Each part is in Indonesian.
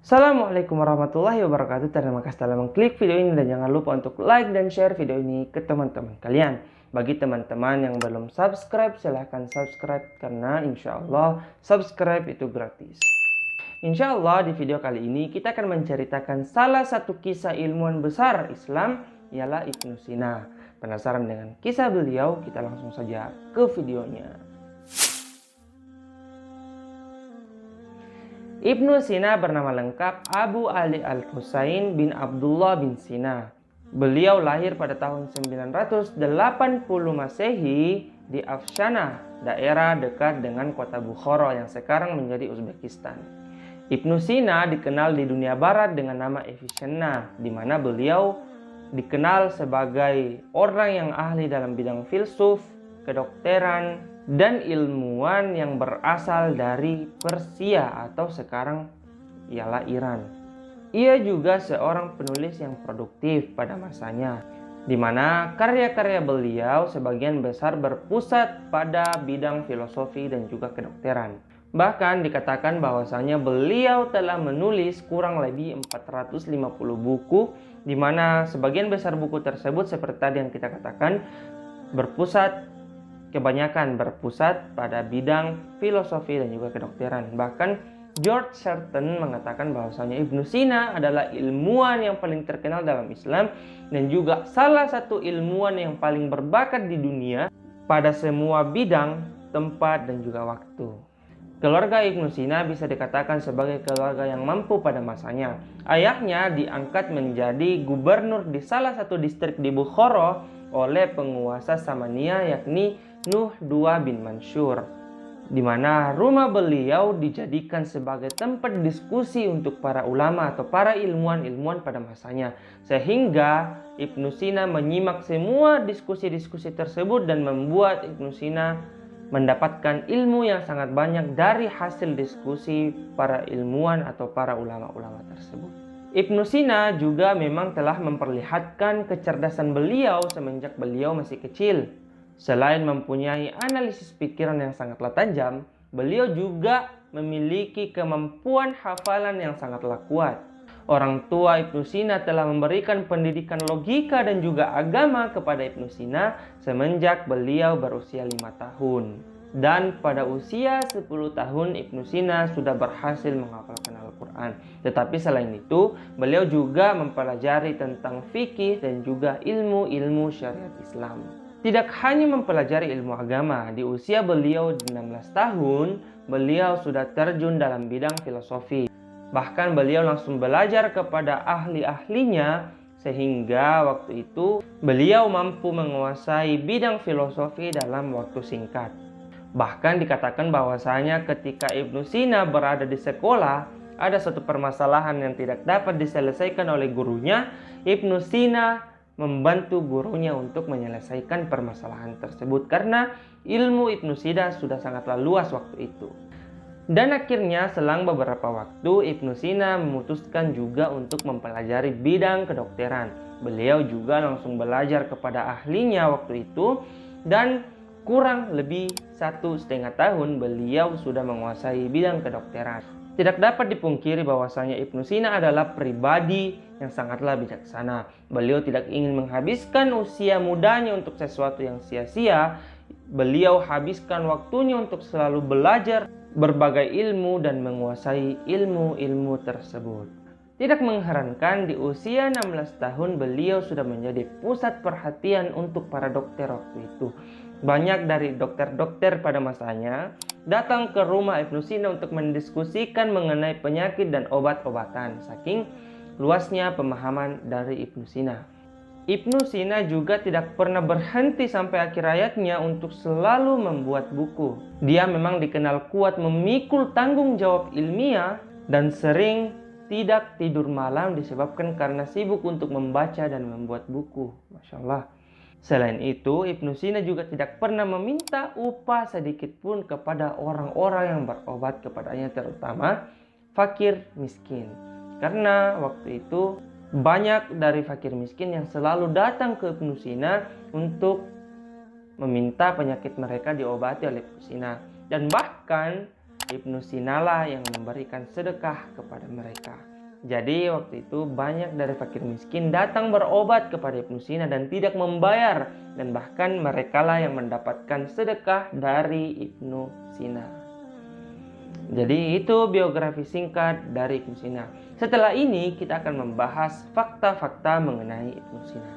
Assalamualaikum warahmatullahi wabarakatuh. Terima kasih telah mengklik video ini dan jangan lupa untuk like dan share video ini ke teman-teman kalian. Bagi teman-teman yang belum subscribe, silahkan subscribe karena insya Allah subscribe itu gratis. Insya Allah di video kali ini kita akan menceritakan salah satu kisah ilmuwan besar Islam, ialah Ibnu Sina. Penasaran dengan kisah beliau? Kita langsung saja ke videonya. Ibnu Sina bernama lengkap Abu Ali Al-Husain bin Abdullah bin Sina. Beliau lahir pada tahun 980 Masehi di Afshanah, daerah dekat dengan kota Bukhara yang sekarang menjadi Uzbekistan. Ibnu Sina dikenal di dunia barat dengan nama Avicenna, di mana beliau dikenal sebagai orang yang ahli dalam bidang filsuf, kedokteran, dan ilmuwan yang berasal dari Persia atau sekarang ialah Iran. Ia juga seorang penulis yang produktif pada masanya, di mana karya-karya beliau sebagian besar berpusat pada bidang filosofi dan juga kedokteran. Bahkan dikatakan bahwasanya beliau telah menulis kurang lebih 450 buku, di mana sebagian besar buku tersebut seperti tadi yang kita katakan kebanyakan berpusat pada bidang filosofi dan juga kedokteran. Bahkan George Certain mengatakan bahwasanya Ibnu Sina adalah ilmuwan yang paling terkenal dalam Islam dan juga salah satu ilmuwan yang paling berbakat di dunia pada semua bidang, tempat, dan juga waktu. Keluarga Ibnu Sina bisa dikatakan sebagai keluarga yang mampu pada masanya. Ayahnya diangkat menjadi gubernur di salah satu distrik di Bukhara oleh penguasa Samaniyah yakni Nuh II bin Mansur, di mana rumah beliau dijadikan sebagai tempat diskusi untuk para ulama atau para ilmuwan-ilmuwan pada masanya, sehingga Ibnu Sina menyimak semua diskusi-diskusi tersebut dan membuat Ibnu Sina mendapatkan ilmu yang sangat banyak dari hasil diskusi para ilmuwan atau para ulama-ulama tersebut. Ibnu Sina juga memang telah memperlihatkan kecerdasan beliau semenjak beliau masih kecil. Selain mempunyai analisis pikiran yang sangatlah tajam, beliau juga memiliki kemampuan hafalan yang sangatlah kuat. Orang tua Ibnu Sina telah memberikan pendidikan logika dan juga agama kepada Ibnu Sina semenjak beliau berusia 5 tahun. Dan pada usia 10 tahun Ibnu Sina sudah berhasil menghafalkan Al-Quran. Tetapi selain itu, beliau juga mempelajari tentang fikih dan juga ilmu-ilmu syariat Islam. Tidak hanya mempelajari ilmu agama, di usia beliau 16 tahun, beliau sudah terjun dalam bidang filosofi. Bahkan beliau langsung belajar kepada ahli-ahlinya, sehingga waktu itu beliau mampu menguasai bidang filosofi dalam waktu singkat. Bahkan dikatakan bahwasanya ketika Ibnu Sina berada di sekolah, ada suatu permasalahan yang tidak dapat diselesaikan oleh gurunya. Ibnu Sina membantu gurunya untuk menyelesaikan permasalahan tersebut karena ilmu Ibnu Sina sudah sangatlah luas waktu itu. Dan akhirnya selang beberapa waktu Ibnu Sina memutuskan juga untuk mempelajari bidang kedokteran. Beliau juga langsung belajar kepada ahlinya waktu itu dan kurang lebih 1,5 tahun beliau sudah menguasai bidang kedokteran. Tidak dapat dipungkiri bahwasanya Ibnu Sina adalah pribadi yang sangatlah bijaksana. Beliau tidak ingin menghabiskan usia mudanya untuk sesuatu yang sia-sia. Beliau habiskan waktunya untuk selalu belajar berbagai ilmu dan menguasai ilmu-ilmu tersebut. Tidak mengherankan di usia 16 tahun beliau sudah menjadi pusat perhatian untuk para dokter waktu itu. Banyak dari dokter-dokter pada masanya datang ke rumah Ibnu Sina untuk mendiskusikan mengenai penyakit dan obat-obatan, saking luasnya pemahaman dari Ibnu Sina. Ibnu Sina juga tidak pernah berhenti sampai akhir hayatnya untuk selalu membuat buku. Dia memang dikenal kuat memikul tanggung jawab ilmiah dan sering tidak tidur malam disebabkan karena sibuk untuk membaca dan membuat buku. Masya Allah. Selain itu, Ibnu Sina juga tidak pernah meminta upah sedikit pun kepada orang-orang yang berobat kepadanya, terutama fakir miskin. Karena waktu itu banyak dari fakir miskin yang selalu datang ke Ibnu Sina untuk meminta penyakit mereka diobati oleh Ibnu Sina. Dan bahkan Ibnu Sina lah yang memberikan sedekah kepada mereka. Jadi waktu itu banyak dari fakir miskin datang berobat kepada Ibnu Sina dan tidak membayar, dan bahkan merekalah yang mendapatkan sedekah dari Ibnu Sina. Jadi itu biografi singkat dari Ibnu Sina. Setelah ini kita akan membahas fakta-fakta mengenai Ibnu Sina.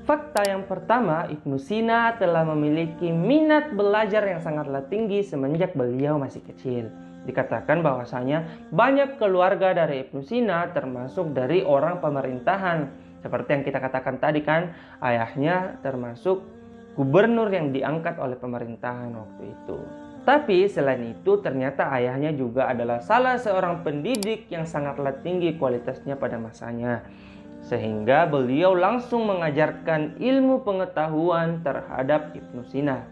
Fakta yang pertama, Ibnu Sina telah memiliki minat belajar yang sangatlah tinggi semenjak beliau masih kecil. Dikatakan bahwasanya banyak keluarga dari Ibnu Sina termasuk dari orang pemerintahan. Seperti yang kita katakan tadi kan, ayahnya termasuk gubernur yang diangkat oleh pemerintahan waktu itu. Tapi selain itu ternyata ayahnya juga adalah salah seorang pendidik yang sangatlah tinggi kualitasnya pada masanya. Sehingga beliau langsung mengajarkan ilmu pengetahuan terhadap Ibnu Sina.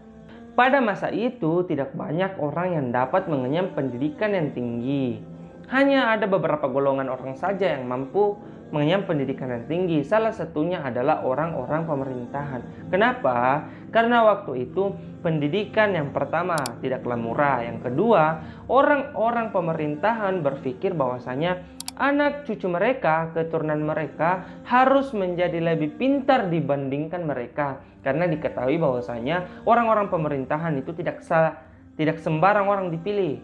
Pada masa itu tidak banyak orang yang dapat mengenyam pendidikan yang tinggi. Hanya ada beberapa golongan orang saja yang mampu mengenyam pendidikan yang tinggi. Salah satunya adalah orang-orang pemerintahan. Kenapa? Karena waktu itu pendidikan yang pertama tidaklah murah. Yang kedua, orang-orang pemerintahan berpikir bahwasanya anak cucu mereka, keturunan mereka harus menjadi lebih pintar dibandingkan mereka. Karena diketahui bahwasanya orang-orang pemerintahan itu tidak sembarang orang dipilih.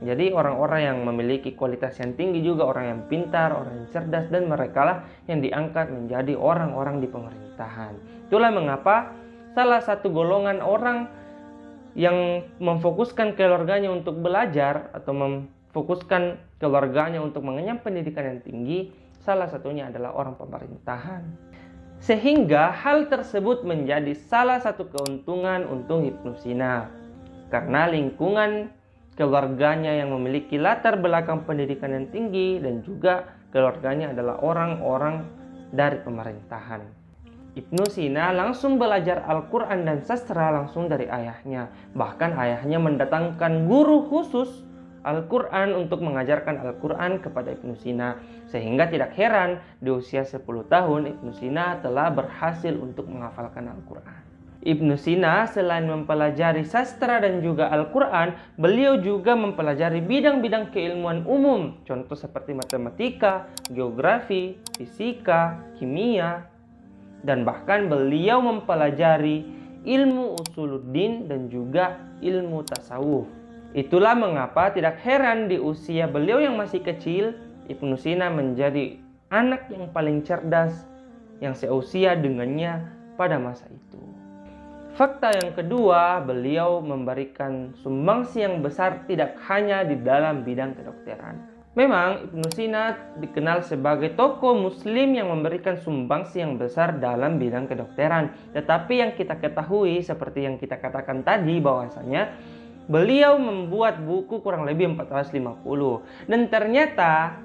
Jadi orang-orang yang memiliki kualitas yang tinggi juga orang yang pintar, orang yang cerdas, dan mereka lah yang diangkat menjadi orang-orang di pemerintahan. Itulah mengapa salah satu golongan orang yang memfokuskan keluarganya untuk belajar atau memfokuskan keluarganya untuk mengenyam pendidikan yang tinggi, salah satunya adalah orang pemerintahan. Sehingga hal tersebut menjadi salah satu keuntungan untuk Ibnu Sina. Karena lingkungan keluarganya yang memiliki latar belakang pendidikan yang tinggi dan juga keluarganya adalah orang-orang dari pemerintahan. Ibnu Sina langsung belajar Al-Quran dan sastra langsung dari ayahnya. Bahkan ayahnya mendatangkan guru khusus Al-Quran untuk mengajarkan Al-Quran kepada Ibnu Sina. Sehingga tidak heran di usia 10 tahun Ibnu Sina telah berhasil untuk menghafalkan Al-Quran. Ibnu Sina selain mempelajari sastra dan juga Al-Quran, beliau juga mempelajari bidang-bidang keilmuan umum. Contoh seperti matematika, geografi, fisika, kimia, dan bahkan beliau mempelajari ilmu usuluddin dan juga ilmu tasawuf. Itulah mengapa tidak heran di usia beliau yang masih kecil, Ibnu Sina menjadi anak yang paling cerdas yang seusia dengannya pada masa itu. Fakta yang kedua, beliau memberikan sumbangsi yang besar tidak hanya di dalam bidang kedokteran. Memang Ibnu Sina dikenal sebagai tokoh muslim yang memberikan sumbangsi yang besar dalam bidang kedokteran. Tetapi yang kita ketahui seperti yang kita katakan tadi bahwasanya beliau membuat buku kurang lebih 450. Dan ternyata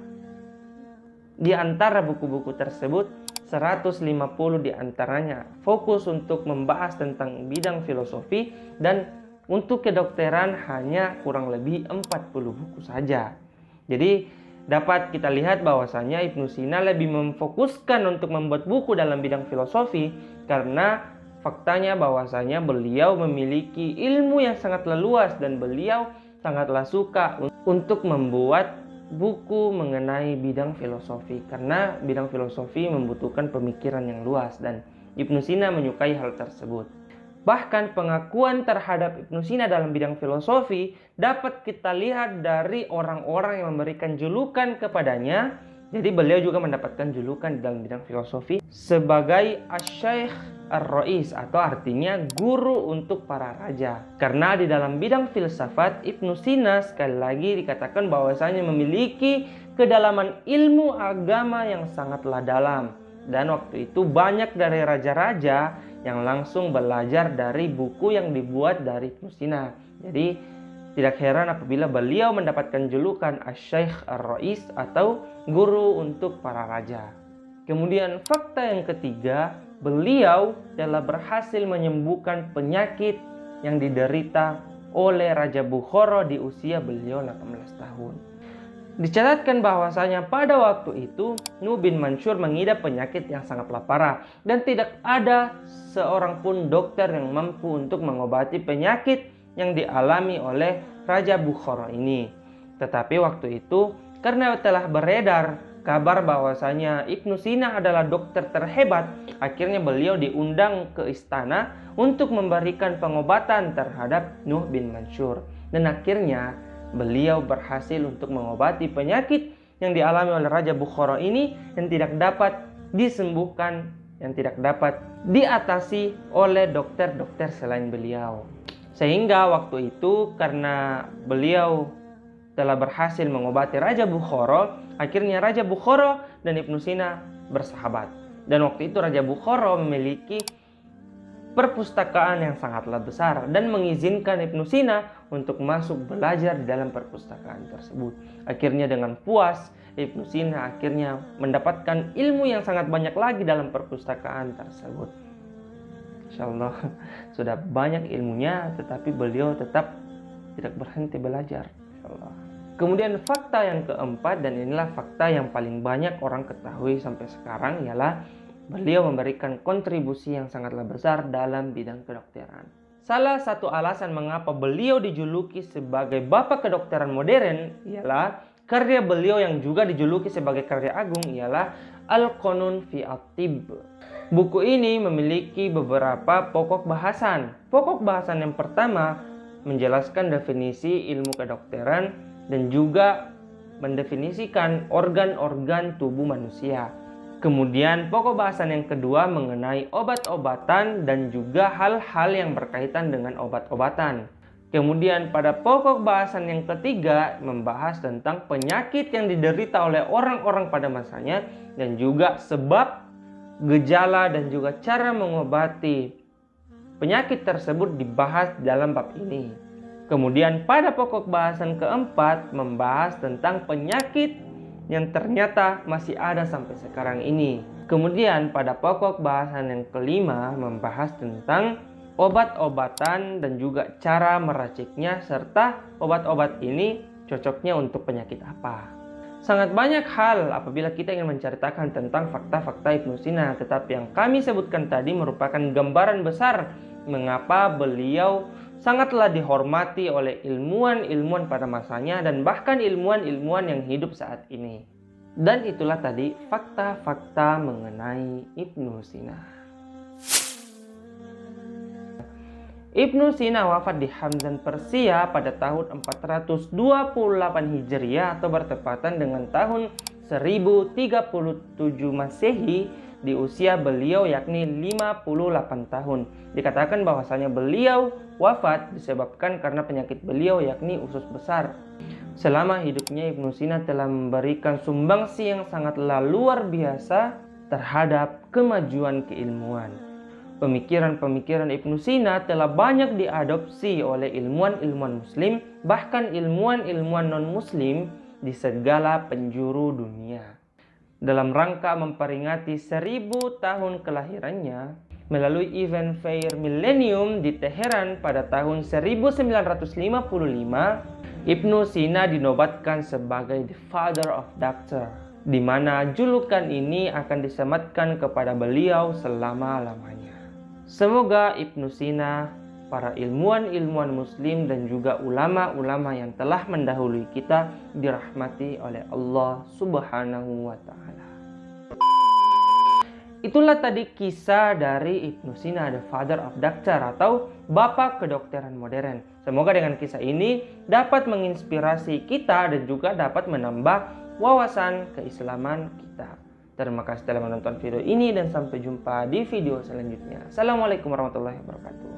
di antara buku-buku tersebut 150 diantaranya fokus untuk membahas tentang bidang filosofi, dan untuk kedokteran hanya kurang lebih 40 buku saja. Jadi dapat kita lihat bahwasanya Ibnu Sina lebih memfokuskan untuk membuat buku dalam bidang filosofi karena faktanya bahwasanya beliau memiliki ilmu yang sangatlah luas dan beliau sangatlah suka untuk membuat buku mengenai bidang filosofi karena bidang filosofi membutuhkan pemikiran yang luas dan Ibnu Sina menyukai hal tersebut. Bahkan pengakuan terhadap Ibnu Sina dalam bidang filosofi dapat kita lihat dari orang-orang yang memberikan julukan kepadanya. Jadi beliau juga mendapatkan julukan di dalam bidang filosofi sebagai Asy-Syaikh Ar-Rais, atau artinya guru untuk para raja. Karena di dalam bidang filsafat Ibnu Sina sekali lagi dikatakan bahwasanya memiliki kedalaman ilmu agama yang sangatlah dalam. Dan waktu itu banyak dari raja-raja yang langsung belajar dari buku yang dibuat dari Ibnu Sina. Jadi tidak heran apabila beliau mendapatkan julukan Asy-Syaikh Ar-Rais atau guru untuk para raja. Kemudian fakta yang ketiga, beliau telah berhasil menyembuhkan penyakit yang diderita oleh Raja Bukhara di usia beliau 18 tahun. Dicatatkan bahwasanya pada waktu itu Nuh bin Mansur mengidap penyakit yang sangatlah parah dan tidak ada seorang pun dokter yang mampu untuk mengobati penyakit yang dialami oleh Raja Bukhara ini. Tetapi waktu itu karena telah beredar kabar bahwasanya Ibnu Sina adalah dokter terhebat, akhirnya beliau diundang ke istana untuk memberikan pengobatan terhadap Nuh bin Mansur. Dan akhirnya beliau berhasil untuk mengobati penyakit yang dialami oleh Raja Bukhara ini yang tidak dapat disembuhkan, yang tidak dapat diatasi oleh dokter-dokter selain beliau. Sehingga waktu itu karena beliau telah berhasil mengobati Raja Bukhara, akhirnya Raja Bukhara dan Ibnu Sina bersahabat. Dan waktu itu Raja Bukhara memiliki perpustakaan yang sangatlah besar dan mengizinkan Ibnu Sina untuk masuk belajar di dalam perpustakaan tersebut. Akhirnya dengan puas, Ibnu Sina akhirnya mendapatkan ilmu yang sangat banyak lagi dalam perpustakaan tersebut. Insyaallah sudah banyak ilmunya, tetapi beliau tetap tidak berhenti belajar. Insyaallah. Kemudian fakta yang keempat, dan inilah fakta yang paling banyak orang ketahui sampai sekarang, ialah beliau memberikan kontribusi yang sangatlah besar dalam bidang kedokteran. Salah satu alasan mengapa beliau dijuluki sebagai bapak kedokteran modern ialah karya beliau yang juga dijuluki sebagai karya agung ialah Al-Qanun fi At-Tibb. Buku ini memiliki beberapa pokok bahasan. Pokok bahasan yang pertama menjelaskan definisi ilmu kedokteran dan juga mendefinisikan organ-organ tubuh manusia. Kemudian pokok bahasan yang kedua mengenai obat-obatan dan juga hal-hal yang berkaitan dengan obat-obatan. Kemudian pada pokok bahasan yang ketiga membahas tentang penyakit yang diderita oleh orang-orang pada masanya dan juga sebab, gejala dan juga cara mengobati penyakit tersebut dibahas dalam bab ini. Kemudian pada pokok bahasan keempat membahas tentang penyakit yang ternyata masih ada sampai sekarang ini. Kemudian pada pokok bahasan yang kelima membahas tentang obat-obatan dan juga cara meraciknya serta obat-obat ini cocoknya untuk penyakit apa. Sangat banyak hal apabila kita ingin menceritakan tentang fakta-fakta Ibnu Sina, tetapi yang kami sebutkan tadi merupakan gambaran besar mengapa beliau sangatlah dihormati oleh ilmuwan-ilmuwan pada masanya dan bahkan ilmuwan-ilmuwan yang hidup saat ini. Dan itulah tadi fakta-fakta mengenai Ibnu Sina. Ibnu Sina wafat di Hamdan, Persia pada tahun 428 Hijriah atau bertepatan dengan tahun 1037 Masehi di usia beliau yakni 58 tahun. Dikatakan bahwasanya beliau wafat disebabkan karena penyakit beliau yakni usus besar. Selama hidupnya Ibnu Sina telah memberikan sumbangsi yang sangatlah luar biasa terhadap kemajuan keilmuan. Pemikiran-pemikiran Ibnu Sina telah banyak diadopsi oleh ilmuwan-ilmuwan muslim, bahkan ilmuwan-ilmuwan non-muslim di segala penjuru dunia. Dalam rangka memperingati 1000 tahun kelahirannya, melalui event Fair Millennium di Teheran pada tahun 1955, Ibnu Sina dinobatkan sebagai The Father of Doctor, di mana julukan ini akan disematkan kepada beliau selama-lamanya. Semoga Ibnu Sina, para ilmuwan-ilmuwan muslim dan juga ulama-ulama yang telah mendahului kita dirahmati oleh Allah Subhanahu wa Ta'ala. Itulah tadi kisah dari Ibnu Sina, the Father of Doctor atau Bapak Kedokteran Modern. Semoga dengan kisah ini dapat menginspirasi kita dan juga dapat menambah wawasan keislaman kita. Terima kasih telah menonton video ini dan sampai jumpa di video selanjutnya. Assalamualaikum warahmatullahi wabarakatuh.